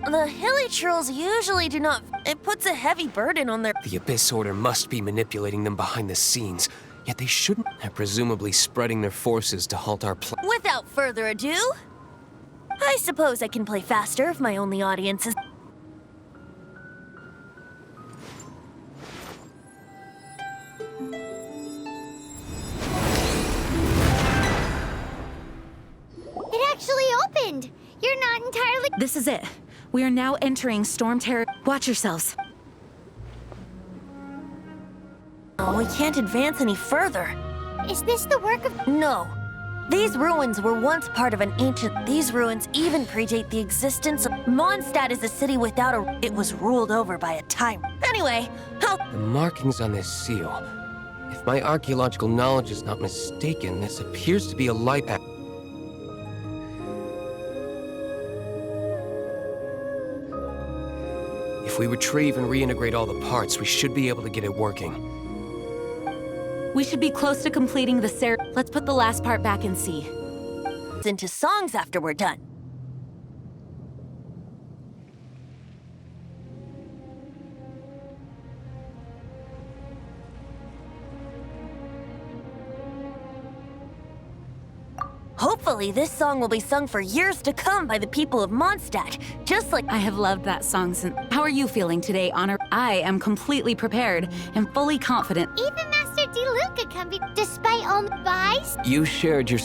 The hilly trolls usually do not. It puts a heavy burden on their. The Abyss Order must be manipulating them behind the scenes, yet they shouldn't. They're presumably spreading their forces to halt our plan. Without further ado, I suppose I can play faster if my only audience is. It actually opened! You're not entirely— This is it. We are now entering Stormterror. Watch yourselves. Oh, we can't advance any further. Is this the work of— No. These ruins were once part of an ancient... These ruins even predate the existence of... Mondstadt is a city without a... It was ruled over by a tyrant. Anyway, how... The markings on this seal. If my archaeological knowledge is not mistaken, this appears to be a light... If we retrieve and reintegrate all the parts, we should be able to get it working. We should be close to completing the Let's put the last part back and see. Into songs after we're done. Hopefully, this song will be sung for years to come by the people of Mondstadt, just like— I have loved that song since... How are you feeling today, Honor? I am completely prepared and fully confident. Even Master DeLuca can be— despite all advice. You shared your...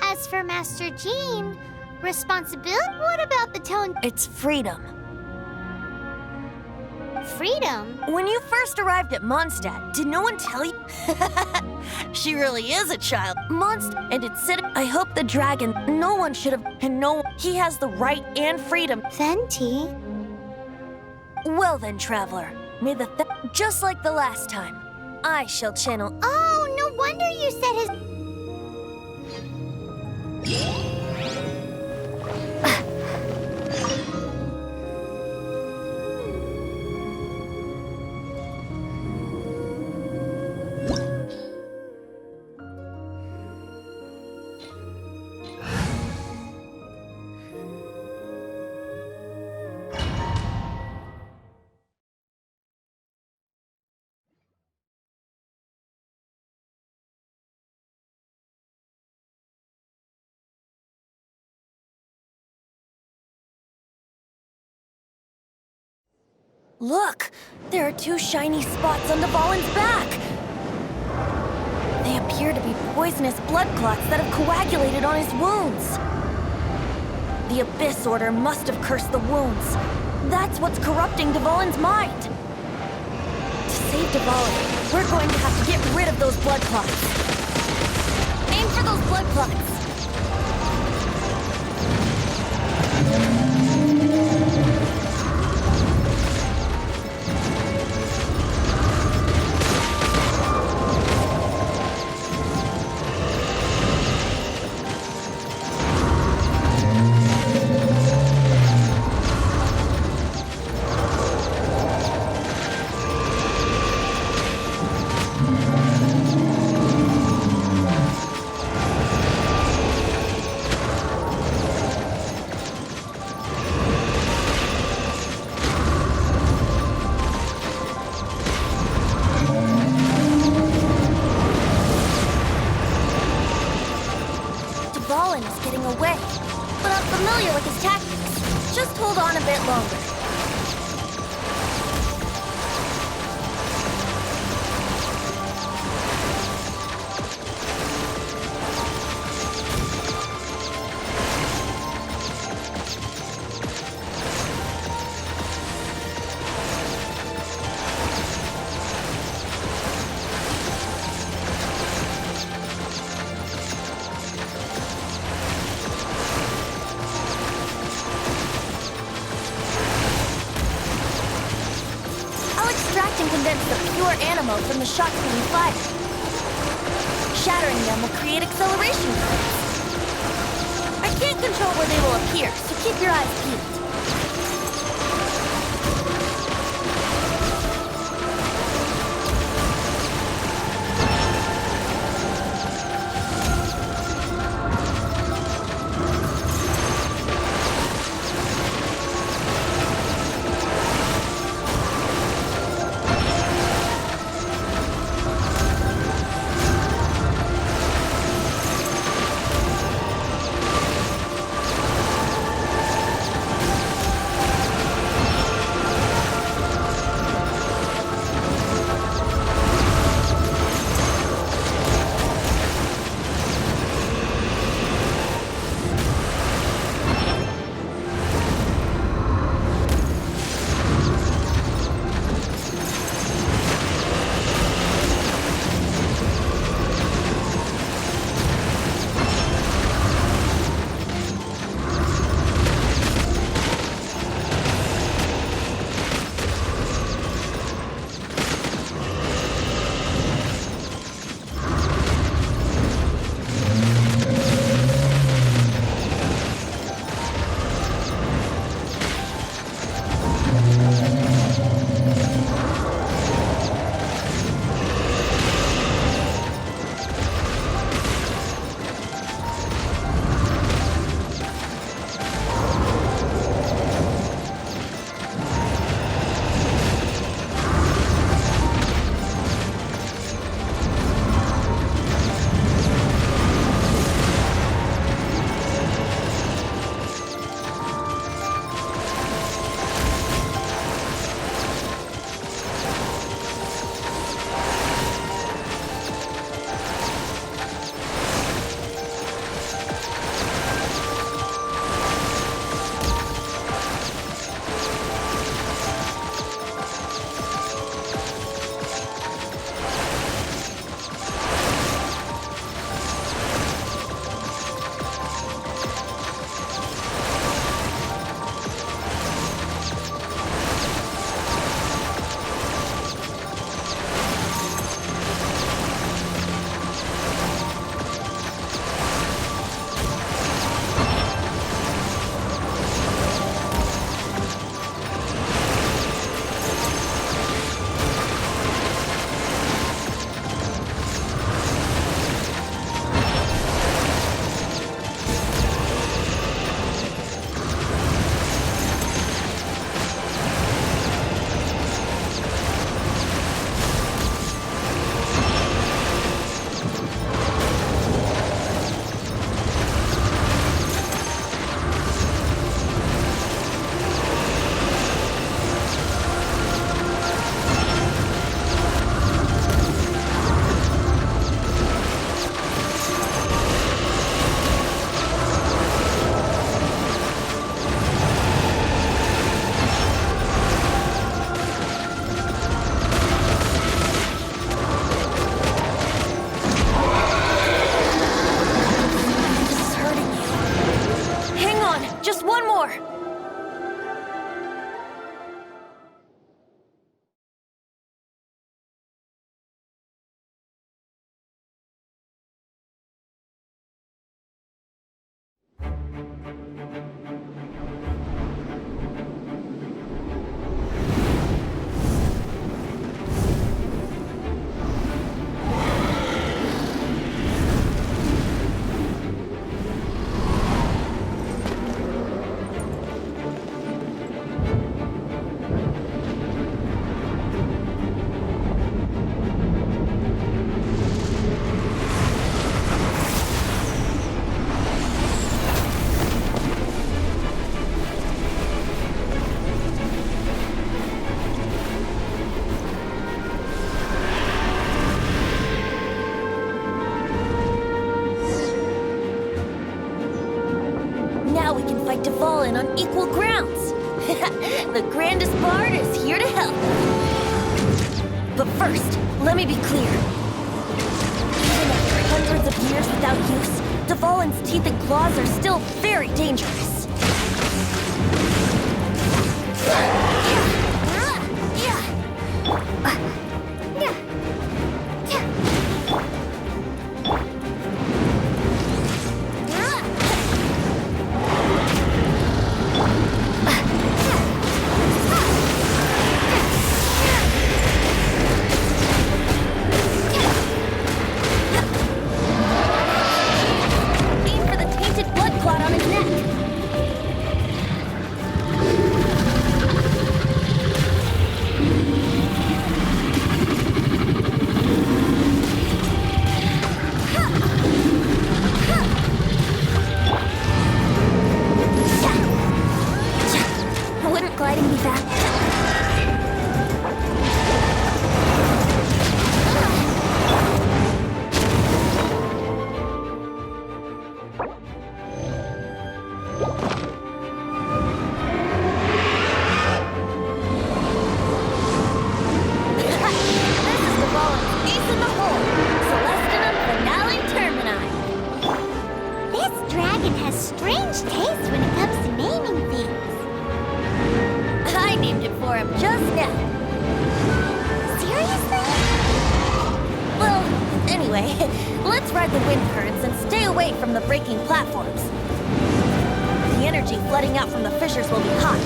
As for Master Jean, responsibility? What about the tone? It's freedom. Freedom? When you first arrived at Mondstadt, did no one tell you? She really is a child. Mondstadt, and it's city. I hope the dragon. No one should have. And no, he has the right and freedom. Venti? Well then, traveler, may the just like the last time, I shall channel. Oh, no wonder you said his. Look, there are two shiny spots on Dvalin's back. They appear to be poisonous blood clots that have coagulated on his wounds. The Abyss Order must have cursed the wounds. That's what's corrupting Dvalin's mind. To save Dvalin, we're going to have to get rid of those blood clots. Aim for those blood clots. Away, but I'm familiar with his tactics. Just hold on a bit longer. Extract and condense the pure animal from the shots being fired. Shattering them will create acceleration currents. I can't control where they will appear, so keep your eyes peeled. we can fight Dvalin on equal grounds. The grandest bard is here to help. But first, let me be clear. Even after hundreds of years without use, Dvalin's teeth and claws are still very dangerous. Let's ride the wind currents and stay away from the breaking platforms. The energy flooding out from the fissures will be hot.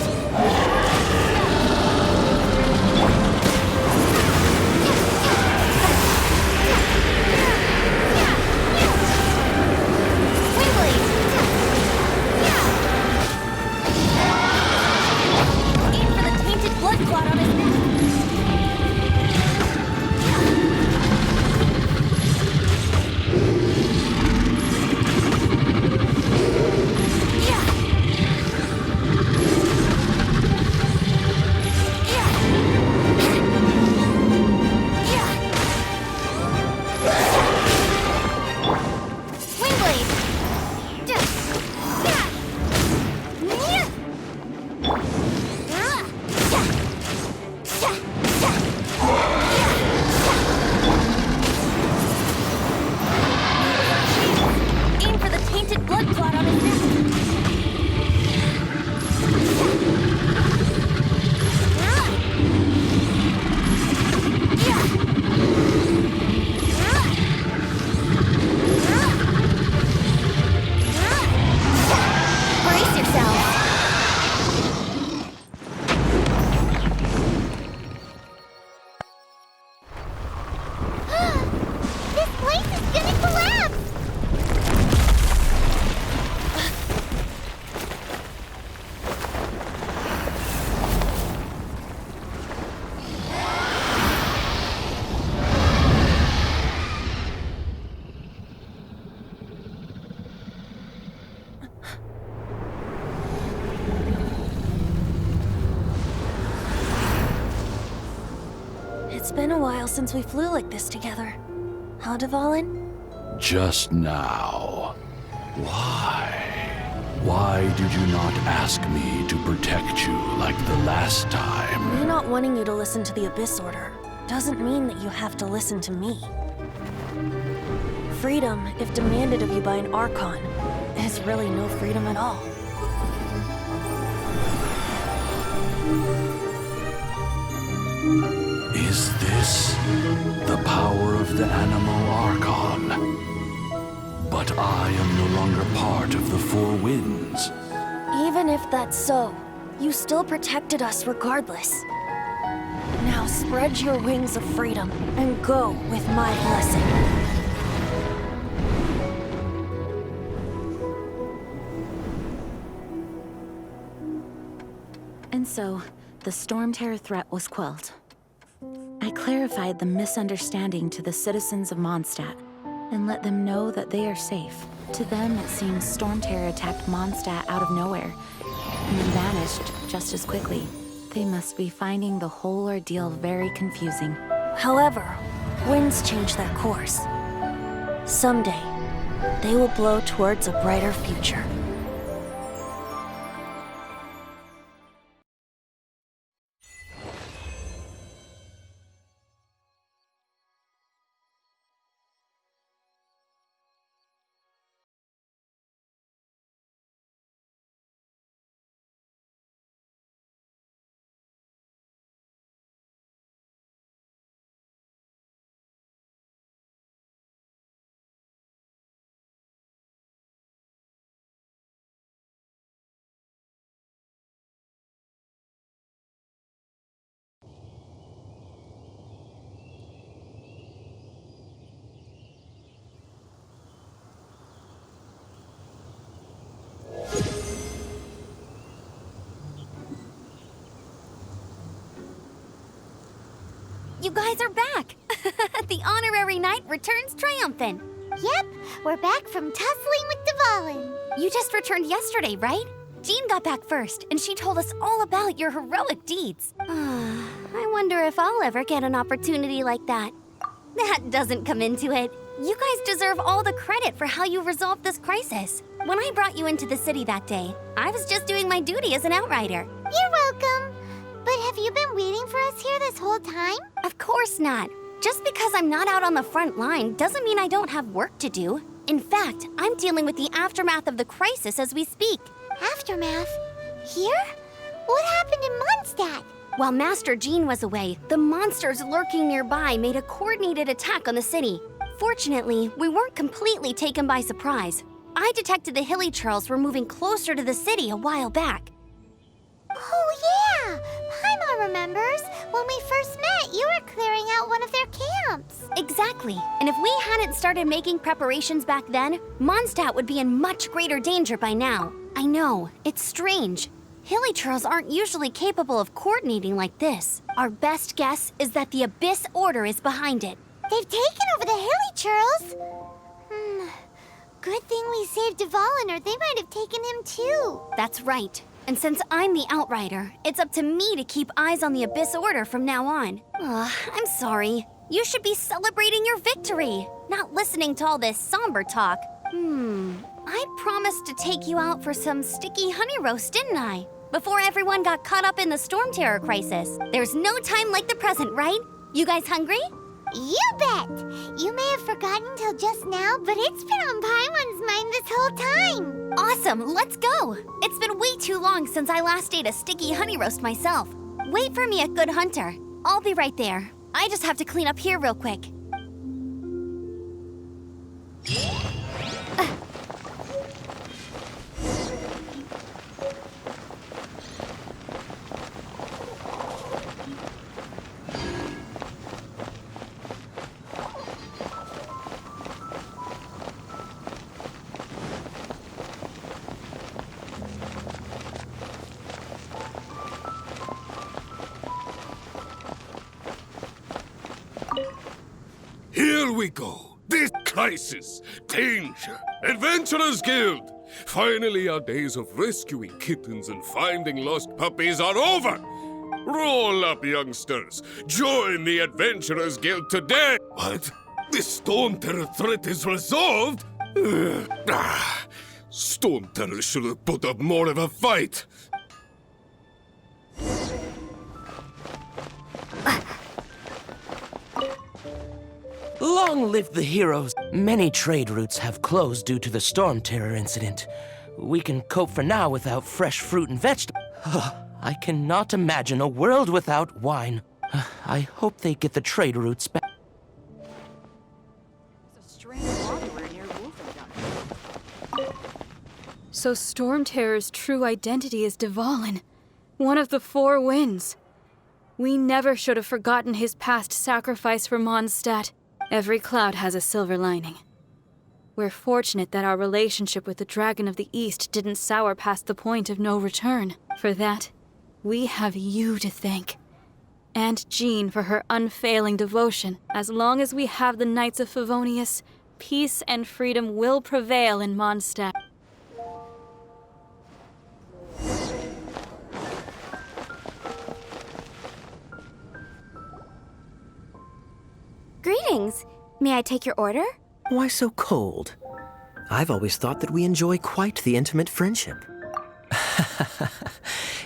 Aim for the tainted blood clot on his neck. It's been a while since we flew like this together. Huh, Dvalin? Just now. Why? Why did you not ask me to protect you like the last time? Me not wanting you to listen to the Abyss Order doesn't mean that you have to listen to me. Freedom, if demanded of you by an Archon, is really no freedom at all. Is this the power of the Animal Archon? But I am no longer part of the Four Winds. Even if that's so, you still protected us regardless. Now spread your wings of freedom and go with my blessing. And so, the Stormterror threat was quelled. I clarified the misunderstanding to the citizens of Mondstadt and let them know that they are safe. To them, it seems Stormterror attacked Mondstadt out of nowhere and then vanished just as quickly. They must be finding the whole ordeal very confusing. However, winds change their course. Someday, they will blow towards a brighter future. guys are back! The honorary knight returns triumphant. Yep, we're back from tussling with Dvalin. You just returned yesterday, right? Jean got back first, and she told us all about your heroic deeds. I wonder if I'll ever get an opportunity like that. That doesn't come into it. You guys deserve all the credit for how you resolved this crisis. When I brought you into the city that day, I was just doing my duty as an outrider. You're welcome. But have you been waiting for us here this whole time? Of course not. Just because I'm not out on the front line doesn't mean I don't have work to do. In fact, I'm dealing with the aftermath of the crisis as we speak. Aftermath? Here? What happened in Mondstadt? While Master Jean was away, the monsters lurking nearby made a coordinated attack on the city. Fortunately, we weren't completely taken by surprise. I detected the Hilly Churls were moving closer to the city a while back. Oh yeah! Paimon remembers. When we first met, you were clearing out one of their camps. Exactly. And if we hadn't started making preparations back then, Mondstadt would be in much greater danger by now. I know, it's strange. Hilly Churls aren't usually capable of coordinating like this. Our best guess is that the Abyss Order is behind it. They've taken over the Hilly Churls? Good thing we saved Dvalin, or they might have taken him too. That's right. And since I'm the Outrider, it's up to me to keep eyes on the Abyss Order from now on. I'm sorry. You should be celebrating your victory, not listening to all this somber talk. I promised to take you out for some sticky honey roast, didn't I? Before everyone got caught up in the Stormterror crisis. There's no time like the present, right? You guys hungry? You bet! You may have forgotten till just now, but it's been on Paimon's mind this whole time. Awesome, let's go! It's been way too long since I last ate a sticky honey roast myself. Wait for me at Good Hunter. I'll be right there. I just have to clean up here real quick. Here we go. This crisis, danger, Adventurers Guild. Finally, our days of rescuing kittens and finding lost puppies are over. Roll up, youngsters. Join the Adventurers Guild today. What? The Stormterror threat is resolved? Stormterror should have put up more of a fight. Long live the heroes! Many trade routes have closed due to the Stormterror incident. We can cope for now without fresh fruit and vegetables. I cannot imagine a world without wine. I hope they get the trade routes back. So Stormterror's true identity is Dvalin, one of the Four Winds. We never should have forgotten his past sacrifice for Mondstadt. Every cloud has a silver lining. We're fortunate that our relationship with the Dragon of the East didn't sour past the point of no return. For that, we have you to thank. And Jean for her unfailing devotion. As long as we have the Knights of Favonius, peace and freedom will prevail in Mondstadt. Greetings. May I take your order? Why so cold? I've always thought that we enjoy quite the intimate friendship.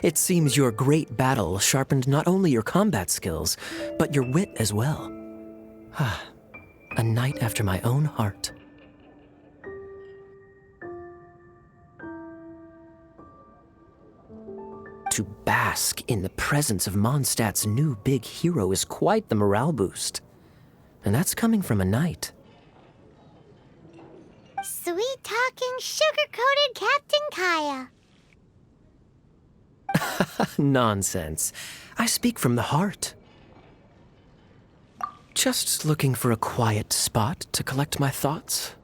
It seems your great battle sharpened not only your combat skills, but your wit as well. A knight after my own heart. To bask in the presence of Mondstadt's new big hero is quite the morale boost. And that's coming from a knight. Sweet-talking, sugar-coated Captain Kaya. Nonsense. I speak from the heart. Just looking for a quiet spot to collect my thoughts.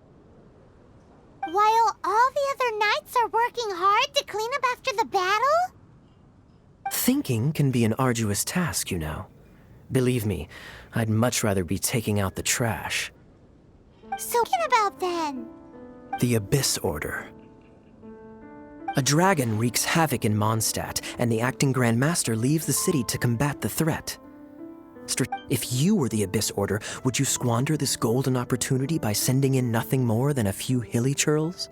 While all the other knights are working hard to clean up after the battle? Thinking can be an arduous task, you know. Believe me, I'd much rather be taking out the trash. So what about then? The Abyss Order. A dragon wreaks havoc in Mondstadt, and the acting Grand Master leaves the city to combat the threat. If you were the Abyss Order, would you squander this golden opportunity by sending in nothing more than a few hilly churls?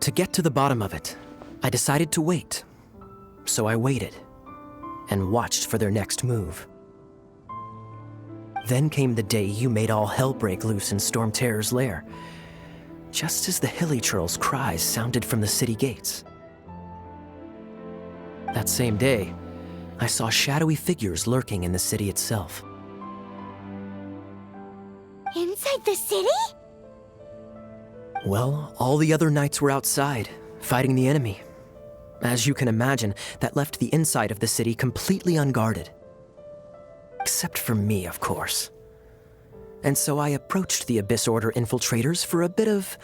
To get to the bottom of it, I decided to wait. So I waited, and watched for their next move. Then came the day you made all hell break loose in Stormterror's lair, just as the hilly churl's cries sounded from the city gates. That same day, I saw shadowy figures lurking in the city itself. Inside the city? Well, all the other knights were outside, fighting the enemy. As you can imagine, that left the inside of the city completely unguarded. Except for me, of course. And so I approached the Abyss Order infiltrators for a bit of,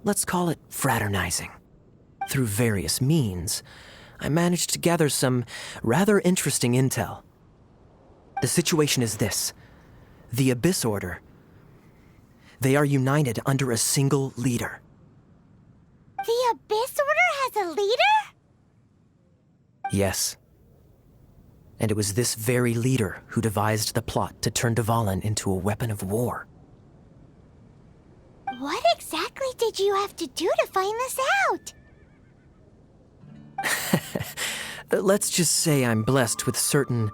let's call it fraternizing. Through various means, I managed to gather some rather interesting intel. The situation is this. The Abyss Order, they are united under a single leader. The Abyss Order has a leader? Yes. And it was this very leader who devised the plot to turn Dvalin into a weapon of war. What exactly did you have to do to find this out? Let's just say I'm blessed with certain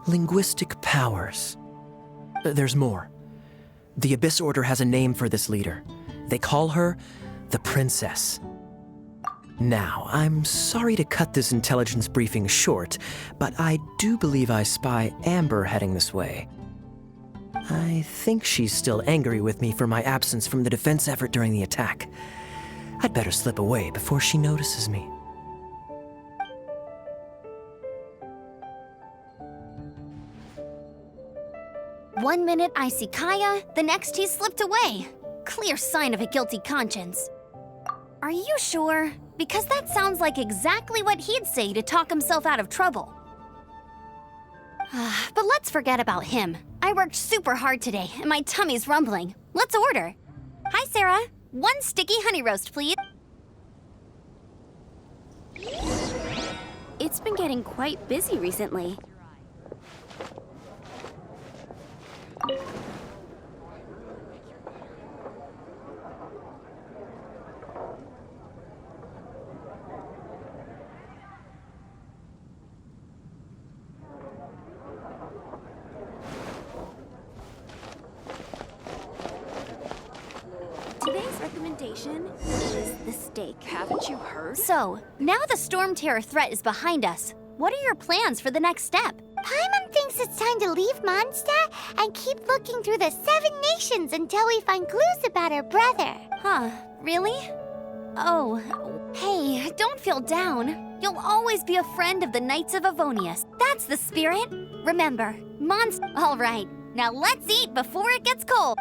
linguistic powers. There's more. The Abyss Order has a name for this leader. They call her the Princess. Now, I'm sorry to cut this intelligence briefing short, but I do believe I spy Amber heading this way. I think she's still angry with me for my absence from the defense effort during the attack. I'd better slip away before she notices me. One minute I see Kaya, the next he slipped away. Clear sign of a guilty conscience. Are you sure? Because that sounds like exactly what he'd say to talk himself out of trouble. But let's forget about him. I worked super hard today, and my tummy's rumbling. Let's order. Hi, Sarah. 1 sticky honey roast, please. It's been getting quite busy recently. Today's recommendation is the steak. Haven't you heard? So, now the Stormterror threat is behind us. What are your plans for the next step? Paimon thinks it's time to leave Mondstadt and keep looking through the 7 nations until we find clues about her brother. Huh, really? Oh, hey, don't feel down. You'll always be a friend of the Knights of Avonius. That's the spirit. Remember, All right, now let's eat before it gets cold.